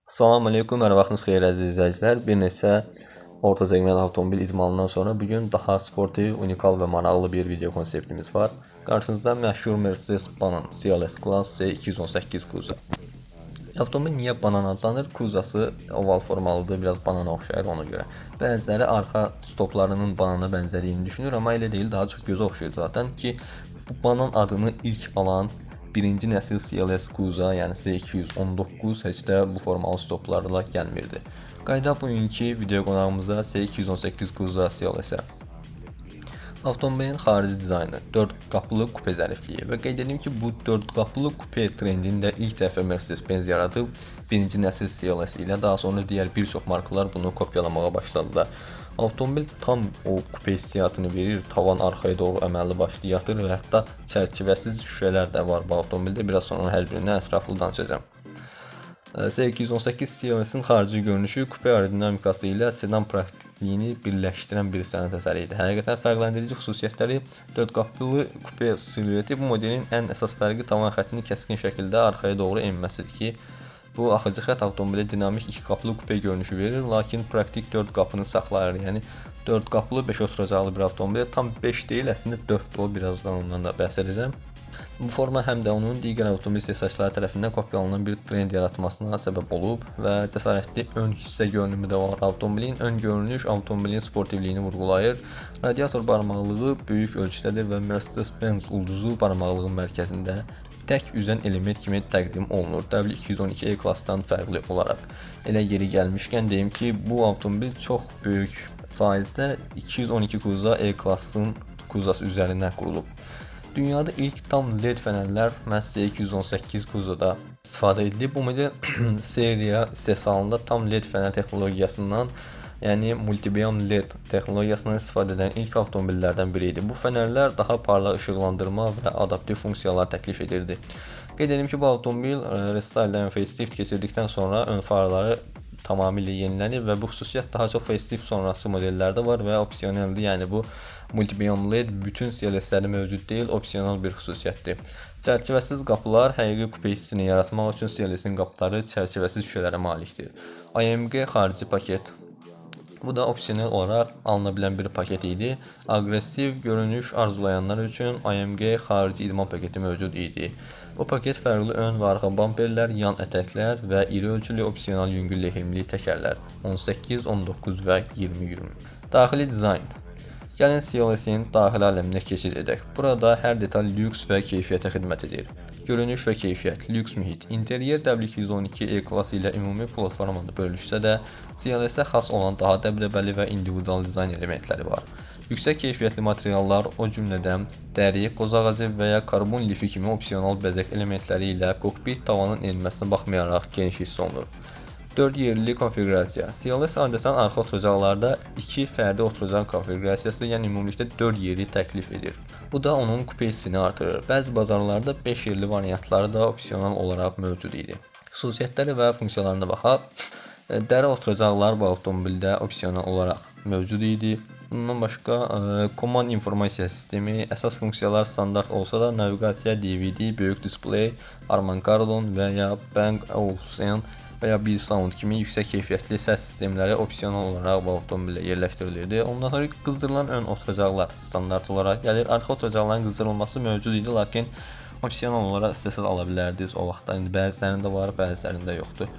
Salam aleykum, hər vaxtınız xeyir əziz izləyicilər. Bir neçə orta segment avtomobil icmalından sonra bugün daha sportiv, unikal və maraqlı bir video konseptimiz var. Qarşınızda məşhur Mercedes Banan CLS Class C218 kuza. Avtomobil niyə banan adlanır? Kuzası oval formalıdır, biraz banana oxşayır ona görə. Bəziləri arxa stoplarının banana bənzədiyini düşünür, amma elə deyil, daha çox gözə oxşayır zaten ki, bu banan adını ilk alan birinci nəsil CLS Kuza, yəni C219 heç də bu formalı stoplarla gəlmirdi. Qayıdaq bugünkü video qonağımıza C218 Kuza CLS-ə. Avtomobilin xarici dizaynı 4 qapılı kupe zərifliyi və qeyd edim ki, bu 4 qapılı kupe trendini də ilk dəfə Mercedes-Benz yaradıb birinci nəsil CLS ilə, daha sonra digər bir çox markalar bunu kopyalamağa başladılar. Avtomobil tam o kupe hissiyatını verir, tavan arxaya doğru əməlli başlı yatır və hətta çərçivəsiz şüşələr də var bu avtomobildə. Biraz sonra hər birindən ətraflı danışacağım. C218 CLS-in xarici görünüşü kupe aerodinamikası ilə sedan praktikliyini birləşdirən bir sənət əsəri idi. Həqiqətən fərqləndirici xüsusiyyətləri 4 qapılı kupe silueti. Bu modelin ən əsas fərqi tavan xəttini kəskin şəkildə arxaya doğru enməsidir ki, bu axıcı xətt avtomobilə dinamik 2 qapılı kupe görünüşü verir, lakin praktik 4 qapını saxlayır. Yəni 4 qapılı 5 oturacaqlı bir avtomobil tam 5 deyil, əslində 4-dür o, birazdan ondan da bəhs edəcəm. Bu forma həm də onun digər avtomobil istehsalçıları tərəfindən kopyalanan bir trend yaratmasına səbəb olub və cəsarətli ön hissə görünümü də var. Avtomobilin ön görünüş avtomobilin sportivliyini vurğulayır. Radiator barmaqlığı böyük ölçüdədir və Mercedes-Benz ulduzu barmaqlığın mərkəzində tək üzən element kimi təqdim olunur. W212 E-klassdan fərqli olaraq. Elə yeri gəlmişkən deyim ki, bu avtomobil çox böyük faizdə 212 Kuza E-klassın kuzası üzərindən qurulub. Dünyada ilk tam LED fənərlər məhz C218 Kuzada istifadə edilib. Bu model seriya istehsalında tam LED fənər texnologiyasından, yəni multibiam LED texnologiyasından istifadə edən ilk avtomobillərdən biri idi. Bu fənərlər daha parlaq işıqlandırma və adaptiv funksiyalar təklif edirdi. Qeyd edim ki, bu avtomobil restyledən facelift keçirdikdən sonra ön farları tamamilə yenilənib və bu xüsusiyyət daha çox facelift sonrası modellərdə var və opsioneldir. Yəni bu multibiam LED bütün CLS-lərdə mövcud deyil, opsional bir xüsusiyyətdir. Çərçivəsiz qapılar həqiqi kupe hissini yaratmaq üçün CLS-in qapıları çərçivəsiz şüşələrə malikdir. AMG xarici paket. Bu da opsional olaraq alına bilən bir paket idi. Aqressiv görünüş arzulayanlar üçün AMG xarici idman paketi mövcud idi. Bu paket fərqli ön və arxa bamperlər, yan ətəklər və iri ölçülü opsional yüngül lehimli təkərlər 18, 19 və 20. Daxili dizayn. Gəlin CLS-in daxili aləminə keçid edək. Burada hər detal lüks və keyfiyyətə xidmət edir. Görünüş və keyfiyyət, lüks mühit. İnteriyer W212 E-klass ilə ümumi platformada bölüşsə də, CLS-ə xas olan daha dəbdəbəli və individual dizayn elementləri var. Yüksək keyfiyyətli materiallar, o cümlədən dəri, qoz ağacı və ya karbon lifi kimi opsional bəzək elementləri ilə kokpit tavanın enməsinə baxmayaraq geniş hiss olunur. 4 yerli konfiqurasiya. CLS adətən arxa oturacaqlarda 2 fərdi oturacaq konfiqurasiyası, yəni ümumilikdə 4 yeri təklif edir. Bu da onun kupe hissini artırır. Bəzi bazarlarda 5 yerli variantları da opsional olaraq mövcud idi. Xüsusiyyətləri və funksiyalarına baxaq. Dəri oturacaqlar bu avtomobildə opsional olaraq mövcud idi. Bundan başqa Command informasiya sistemi, əsas funksiyalar standart olsa da naviqasiya, DVD, böyük displey, Harman Kardon və ya Bang Olufsen və ya B-Sound kimi yüksək keyfiyyətli səs sistemləri opsional olaraq bu avtomobildə yerləşdirilirdi. Ondan sonra qızdırılan ön oturacaqlar standart olaraq gəlir. Arxa oturacaqların qızdırılması mövcud idi, lakin opsional olaraq istəsəz ala bilərdiniz o vaxtda. İndi bəzilərində var, bəzilərində yoxdur.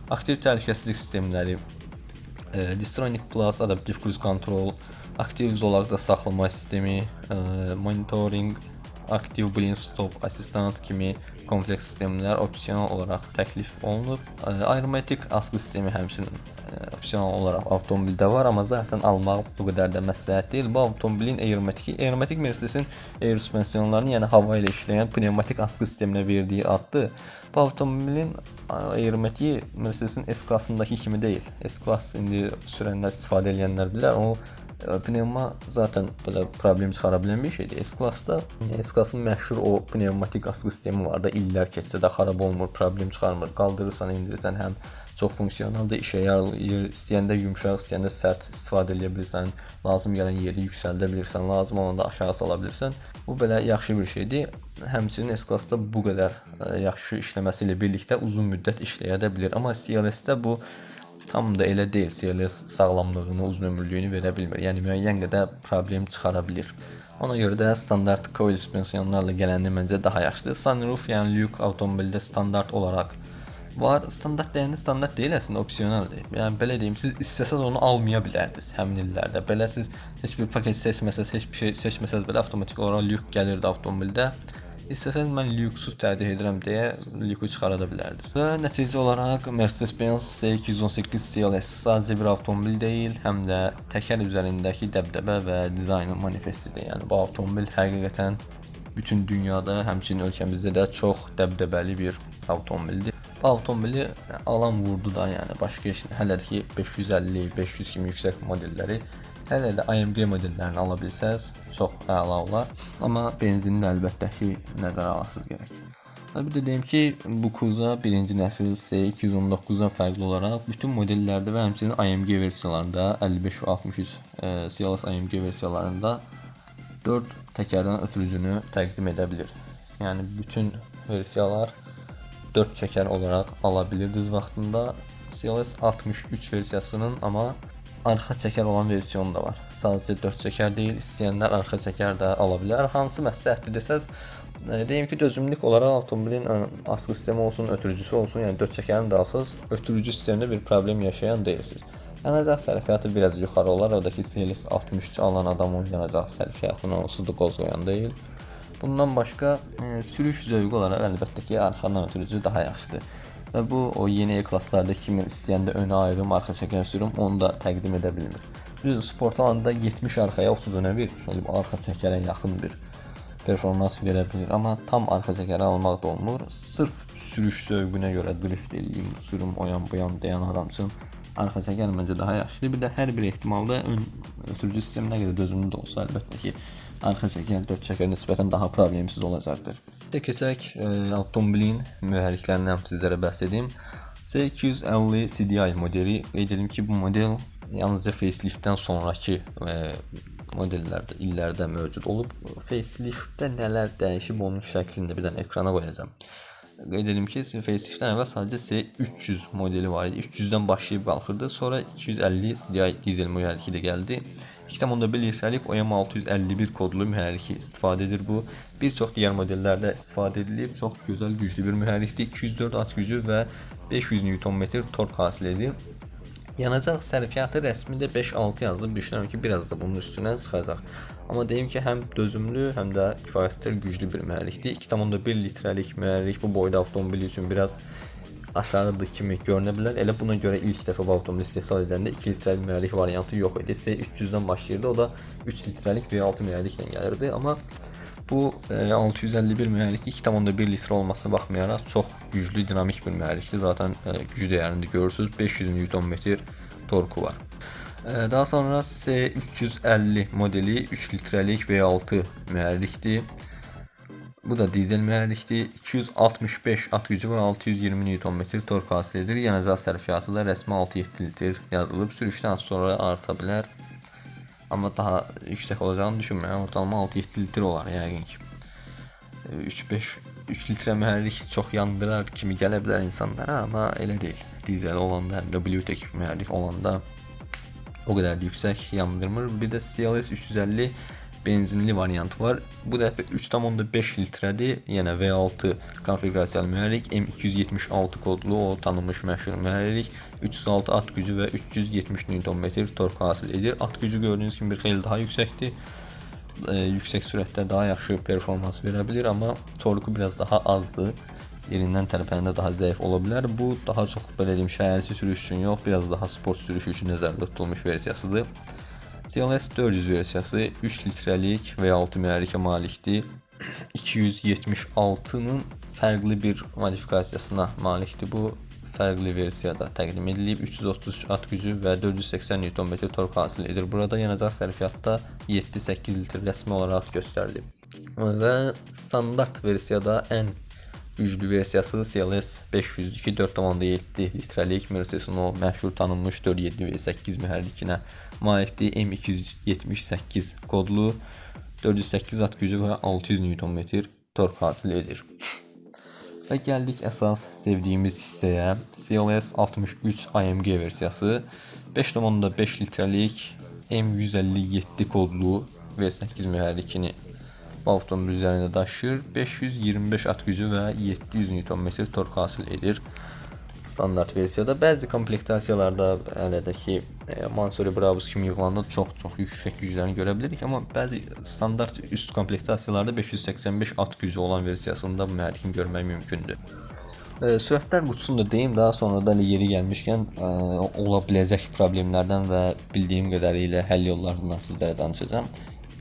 Aktiv təhlükəsizlik sistemləri, Distronic Plus, adaptiv cruise control, aktiv zolaqda saxlama sistemi, monitoring, aktiv blind stop assistant kimi kompleks sistemlər opsional olaraq təklif olunub. Aeromatik askı sistemi həmçinin opsional olaraq avtomobildə var, amma zaten almaq bu qədər də məsləhət deyil. Bu avtomobilin aeromatik Mercedes-in air suspensionlarını, yəni hava ilə işləyən pneumatik askı sisteminə verdiyi addır. Bu avtomobilin aeromatiği Mercedes-in S-klassındakı kimi deyil. S-klass indi sürənlər, istifadə edənlər bilər, o Pnevma zaten belə problem çıxara bilən bir şeydir. S-Class-da S-Class-ın məşhur o pnevmatik askı sistemi var da, illər keçsə də xarab olmur, problem çıxarmır. Qaldırırsan, indirirsən, həm çox funksionaldır, işə yarayır. İstəyəndə yumşaq, istəyəndə sərt istifadə edə bilirsən. Lazım gələn yeri yüksəldə bilirsən, lazım olanda aşağı sala bilirsən. Bu belə yaxşı bir şeydir. Həmçinin S-Class-da bu qədər yaxşı işləməsi ilə birlikdə uzun müddət işləyə də bilir. Amma CLS-də bu tam da elə deyil. CLS sağlamlığını, uzun ömürlüyünü verə bilmir. Yəni müəyyən qədər problem çıxara bilir. Ona görə də standart coil suspensionlarla gələni məncə daha yaxşıdır. Sunroof, yəni lyuk avtomobildə standart olaraq var. Standart deyəndə standart deyil, əslində opsionaldır. Yəni belə deyim, siz istəsəz onu almaya bilərdiniz həmin illərdə. Belə siz heç bir paket seçməsəz, heç bir şey seçməsəz belə avtomatik olaraq lyuk gəlirdi avtomobildə. İstəsəz mən lyuksuz tərcih edirəm deyə lyuku çıxara da bilərdiniz. Və nəticə olaraq Mercedes-Benz C218 CLS sadəcə bir avtomobil deyil, həm də təkər üzərindəki dəbdəbə və dizaynın manifestidir. Yəni bu avtomobil həqiqətən bütün dünyada, həmçinin ölkəmizdə də çox dəbdəbəli bir avtomobildir. Bu avtomobili alan vurdu da, yəni başqa heç hələ ki 550, 500 kimi yüksək modelləri, hələ də AMG modellərini ala bilsəz çox əla olar. Amma benzinini əlbəttə ki nəzərə alasınız gərək. Bir də deyim ki, bu Kuza birinci nəsil C219-dan fərqli olaraq bütün modellərdə və həmçinin AMG versiyalarında 55 və 63 CLS AMG versiyalarında 4 təkərdən ötürücünü təqdim edə bilir. Yəni bütün versiyalar 4 çəkər olaraq ala bilirdiniz vaxtında. CLS 63 versiyasının amma arxa çəkər olan versiyonu da var. Sadəcə 4 çəkər deyil, istəyənlər arxa çəkər də ala bilər. Hansı məsləhətdir desəz, deyim ki, dözümlülük olaraq avtomobilin askı sistemi olsun, ötürücüsü olsun, yəni 4 çəkərini də alsaz, ötürücü sistemində bir problem yaşayan deyilsiniz. Yanacaq sərfiyyatı biraz yuxarı olar, oradakı CLS 63 alan adamın yanacaq sərfiyyatına onsuz da qoz qoyan deyil. Bundan başqa sürüş zövqü olaraq əlbəttə ki, arxadan ötürücü daha yaxşıdır. Və bu o yeni E-klasslarda kimi istəyəndə önə ayrım, arxa çəkər sürüm, onu da təqdim edə bilmir. Düzdür, sport alanda 70 arxaya 30 önə verir. Arxa çəkərə yaxın bir performans verə bilir, amma tam arxa çəkərə almaq da olmur. Sırf sürüş zövqünə görə drift eləyim, sürüm o yan bu yan deyən adam üçün arxa çəkər məncə daha yaxşıdır. Bir də hər bir ehtimalda ötürücü sistemi nə qədər dözümlü də olsa, əlbəttə ki, arxa çəkər, 4 çəkər nisbətən daha problemsiz olacaqdır. Keçək avtomobilin mühərriklərindən sizlərə bəhs edeyim. C250 CDI modeli, qeyd edim ki, bu model yalnızca faceliftdən sonraki modellərdə, illərdə mövcud olub. Faceliftdə nələr dəyişib onun şəklində bir dənə ekrana qoyacağam. Qeyd edim ki, faceliftdən əvvəl sadəcə C300 modeli var idi. 300-dən başlayıb qalxırdı. Sonra 250 CDI dizel mühərriki də gəldi. 2.1 litrelik OEM 651 kodlu mühərriki istifadə edir bu. Bir çox digər modellərdə istifadə edilib. Çox gözəl, güclü bir mühərrikdir. 204 at gücü və 500 Nm tork hasil edir. Yanacaq sərfiyyatı rəsmində 5-6 yazılıb. Düşünürəm ki, biraz da bunun üstünə çıxacaq. Amma deyim ki, həm dözümlü, həm də kifayət güclü bir mühərrikdir. 2.1 litrelik mühərrik bu boyda avtomobil üçün biraz aşağıdır kimi görünə bilər. Elə buna görə ilk dəfə bu avtomobil istehsal edəndə 2 litrelik mühərrik variantı yox idi. C300-dən başlayırdı, o da 3 litrelik V6 mühərriklə gəlirdi. Amma bu 651 mühərrik 2.1 litre olmasına baxmayaraq çox güclü, dinamik bir mühərrikdir. Zaten güc dəyərində görürsünüz, 500 Nm torku var. Daha sonra C350 modeli 3 litrelik V6 mühərrikdir. Bu da dizel mühərrikdir. 265 at gücü var, 620 Nm tork hasil edir. Yanacaq sərfiyyatı da rəsmi 6-7 litr yazılıb. Sürüşdən sonra arta bilər. Amma daha yüksək olacağını düşünmürəm. Ortalama 6-7 litr olar yəqin ki. 3 litrə mühərrik çox yandırar kimi gələ bilər insanlara, amma elə deyil. Dizel olanda, həm də Bluetooth mühərrik olanda o qədər yüksək yandırmır. Bir də CLS 350 benzinli variantı var. Bu dəfə 3.5 litrədir. Yenə V6 konfiqurasiyalı mühərrik, M276 kodlu o tanınmış məşhur mühərrik, 306 at gücü və 370 Nm tork hasil edir. At gücü gördüyünüz kimi bir xeyli daha yüksəkdir. Yüksək sürətdə daha yaxşı performans verə bilir, amma torku biraz daha azdır. Yerindən tərpənəndə daha zəif ola bilər. Bu daha çox belə deyim şəhərçi sürüş üçün yox, biraz daha sport sürüşü üçün nəzərdə tutulmuş versiyasıdır. CLS 400 versiyası 3 litrelik V6 mühərrikə malikdir. 276-nın fərqli bir modifikasiyasına malikdir bu. fərqli versiyada təqdim edilib. 333 at gücü və 480 Nm tork hasil edir. Burada yanacaq sərfiyyatda 7-8 litr rəsmi olaraq göstərilib. Və standart versiyada ən güclü versiyası CLS 500-2 4.7 litrəlik Mercedes'in o məşhur tanınmış 4.7V8 mühərrikinə malikdir. M278 kodlu 408 at gücü və 600 Nm tork hasil edir. Və gəldik əsas sevdiyimiz hissəyə. CLS 63 AMG versiyası 5.5 litrəlik M157 kodlu V8 mühərrikini bu avtomobil üzərində daşıyır. 525 at gücü və 700 Nm tork hasil edir. Standart versiyada bəzi komplektasiyalarda hələ də ki Mansory Brabus kimi yığılanda çox yüksək güclərini görə bilirik, amma bəzi standart üst komplektasiyalarda 585 at gücü olan versiyasında bu mühərrikini görmək mümkündür. Sürətlər qutusunu da deyim, daha sonra da yeri gəlmişkən ola biləcək problemlərdən və bildiyim qədərilə həll yollarından sizlərə danışacağam.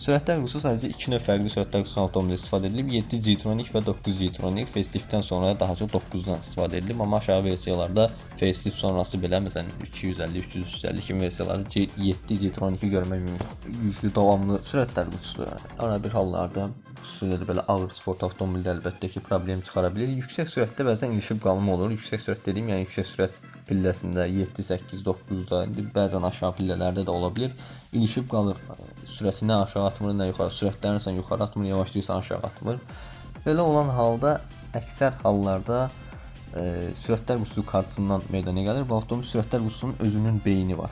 Sürətlər qutusu sadəcə 2 növ fərqli sürətlər qutusu avtomobildə istifadə edilib. 7 G-Tronic və 9 G-Tronic. Faceliftdən sonra daha çox 9-dan istifadə edilib, amma aşağı versiyalarda facelift sonrası belə məsələn 250, 350 kimi versiyalarda 7 G-Tronic-i görmək mümkün. Güclü davamlı sürətlər qutusu. Ara bir hallarda xüsusilə belə ağır sport avtomobildə əlbəttə ki problem çıxara bilər. Yüksək sürətdə bəzən ilişib qalma olur. Yüksək sürət dediyim, yəni yüksək sürət pilləsində 7, 8, 9-da, bəzən aşağı pillələrdə də ola bilər. İlişib qalır. Sürəti nə aşağı atmır, nə yuxarı. Sürətlənirsən yuxarı atmır, yavaşlayırsan aşağı atmır. Belə olan halda əksər hallarda sürətlər qutusu kartından meydana gəlir. Bu avtomobil sürətlər qutusunun özünün beyni var.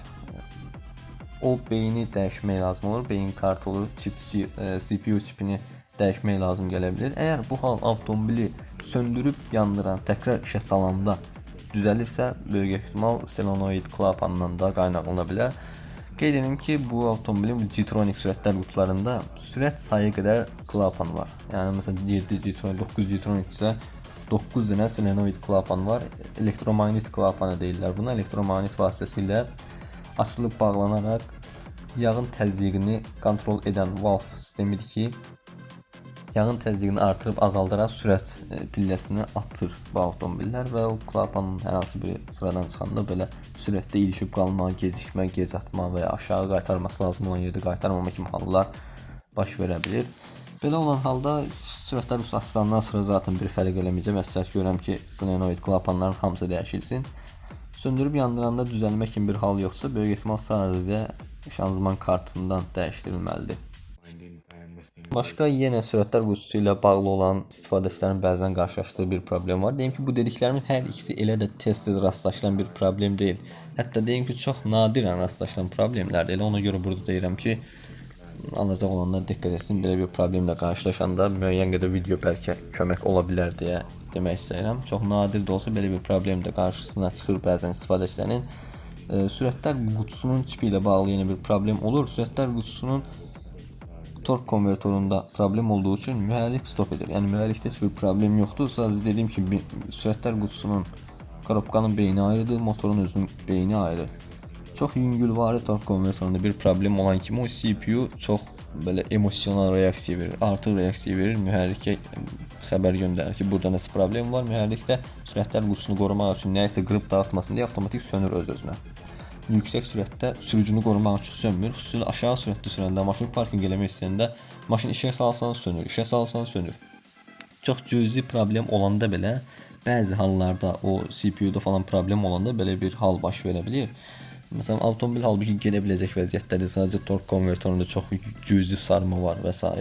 O beyni dəyişmək lazım olur. Beyin kartı olur, CPU çipini dəyişmək lazım gələ bilər. Əgər bu hal avtomobili söndürüb yandıran, təkrar işə salanda düzəlirsə, böyük ehtimal solenoid klapandan da qaynaqlana bilər. Qeyd edim ki, bu avtomobilin G-Tronic sürətlər qutularında sürət sayı qədər klapan var. Yəni məsələn 7 G-Tronic, 9 G-Tronic isə 9 dənə solenoid klapan var. Elektromagnet klapanı deyirlər buna. Elektromagnet vasitəsilə açılıb bağlanaraq yağın təzyiqini kontrol edən valve sistemidir ki, yağın təzyiqini artırıb azaldaraq sürət pilləsini atır bu avtomobillər və o klapanın hər hansı bir sıradan çıxanda belə sürətdə ilişib qalma, gecikmə, gec atma və ya aşağı qaytarması lazım olan yerdə qaytarmama kimi hallar baş verə bilir. Belə olan halda sürətlər açılandan sonra zaten bir fərq eləməyəcəm. Məsləhət görürəm ki, solenoid klapanların hamısı dəyişilsin. Söndürüb yandıranda düzəlmək kimi bir hal yoxsa, böyük ehtimal sadəcə şanzıman kartından dəyişdirilməlidir. Başqa yenə sürətlər qutusu ilə bağlı olan istifadəçilərin bəzən qarşılaşdığı bir problem var. Deyim ki, bu dediklərimin hər ikisi elə də tez-tez rastlaşılan bir problem deyil. Hətta deyim ki, çox nadirən rastlaşılan problemlərdir. Elə ona görə burada deyirəm ki, alacaq olanlar diqqət etsin, belə bir problemlə qarşılaşanda müəyyən qədər video bəlkə kömək ola bilər deyə demək istəyirəm. Çox nadir də olsa belə bir problem də qarşısına çıxır bəzən istifadəçilərin. Sürətlər qutusunun çipi ilə bağlı yenə bir problem olur. Sürətlər qutusunun tork konvertorunda problem olduğu üçün mühərrik stop edir. Yəni mühərrikdə heç bir problem yoxdur. Sadəcə dediyim kimi sürətlər qutusunun korobkanın beyni ayrıdır, motorun özünün beyni ayrı. Çox yüngülvari tork konvertorunda bir problem olan kimi o CPU çox belə emosional reaksiya verir, artıq reaksiya verir, mühərrikə xəbər göndərir ki, burada nəsə problem var. Mühərrikdə sürətlər qutusunu qorumaq üçün nəyisə qırıb dağıtmasın deyə avtomatik sönür öz-özünə. Yüksək sürətdə sürücünü qorumaq üçün sönmür. Xüsusilə aşağı sürətdə sürəndə, maşını parkinq eləmək istəyəndə maşın işə salsan sönür, işə salsan sönür. Çox cüzi problem olanda belə, bəzi hallarda o CPU-da falan problem olanda belə bir hal baş verə bilir. Məsələn, avtomobil halbuki gedə biləcək vəziyyətdədir. Sadəcə tork konvertorunda çox cüzi sarma var və s.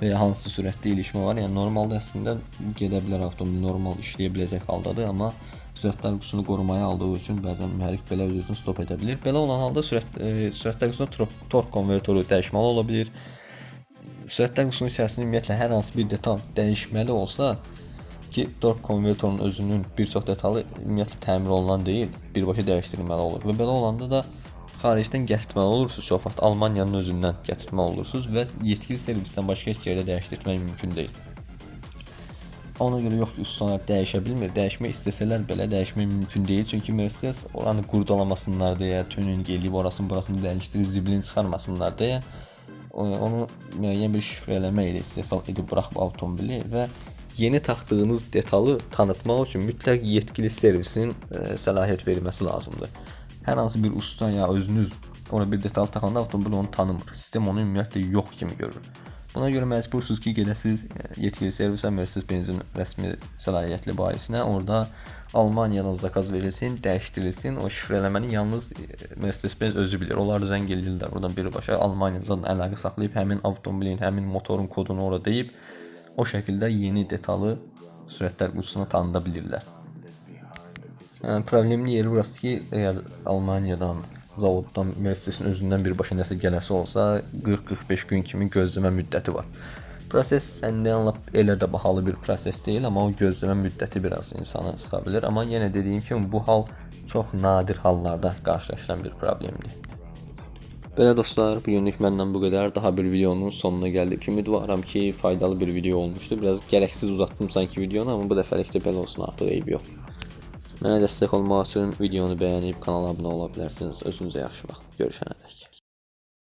və ya hansı sürətdə ilişmə var. Yəni normalda əslində gedə bilər avtomobil, normal işləyə biləcək haldadır, amma sürətlər qutusunu qorumaya aldığı üçün bəzən mühərrik belə öz-özünü stop edə bilir. Belə olan halda sürətlər qutusunda tork konvertoru dəyişməli ola bilir. Sürətlər qutusunun içərisində ümumiyyətlə hər hansı bir detal dəyişməli olsa ki, tork konvertorunun özünün bir çox detalı ümumiyyətlə təmir olunan deyil, birbaşa dəyişdirilməli olur. Və belə olanda da xaricdən gətirməli olursunuz, çox vaxt Almaniyanın özündən gətirməli olursunuz və yetkili servisdən başqa heç yerdə dəyişdirmək mümkün deyil. Ona görə yox ki, ustalar dəyişə bilmir. Dəyişmək istəsələr belə dəyişmək mümkün deyil. Çünki Mercedes oranı qurdalamasınlar deyə, tuning eləyib orasını burasını dəyişdirib zibilini çıxarmasınlar deyə onu müəyyən bir şifrələmə ilə istehsal edib buraxıb avtomobili və yeni taxdığınız detalı tanıtmaq üçün mütləq yetkili servisin səlahiyyət verməsi lazımdır. Hər hansı bir usta ya özünüz ora bir detal taxanda avtomobil onu tanımır. Sistem onu ümumiyyətlə yox kimi görür. Buna görə məcbursunuz ki, gedəsiz yetkili servisə, Mercedes-Benzin rəsmi səlahiyyətli bayisinə, orada Almaniyadan zakaz verilsin, dəyişdirilsin. O şifrələməni yalnız Mercedes-Benz özü bilir. Onlar zəng edirlər oradan birbaşa Almaniyadan əlaqə saxlayıb həmin avtomobilin, həmin motorun kodunu orada deyib o şəkildə yeni detalı sürətlər qutusuna tanıda bilirlər. Yəni, problemli yeri burası ki, əgər Almaniyadan, zavoddan, Mercedes-in özündən birbaşa nəsə gələsi olsa, 40-45 gün kimi gözləmə müddəti var. Proses səndən elə də bahalı bir proses deyil, amma o gözləmə müddəti biraz insanı sıxa bilir. Amma yenə dediyim kimi, bu hal çox nadir hallarda qarşılaşılan bir problemdir. Belə dostlar, bu günlük məndən bu qədər. Daha bir videonun sonuna gəldik. Ümidvaram ki, faydalı bir video olmuşdur. Biraz gərəksiz uzatdım sanki videonu, amma bu dəfəlik də belə olsun, artıq eyb yox. Mənə dəstək olmaq üçün videonu bəyənib kanala abunə ola bilərsiniz. Özünüzə yaxşı baxın. Görüşənədək.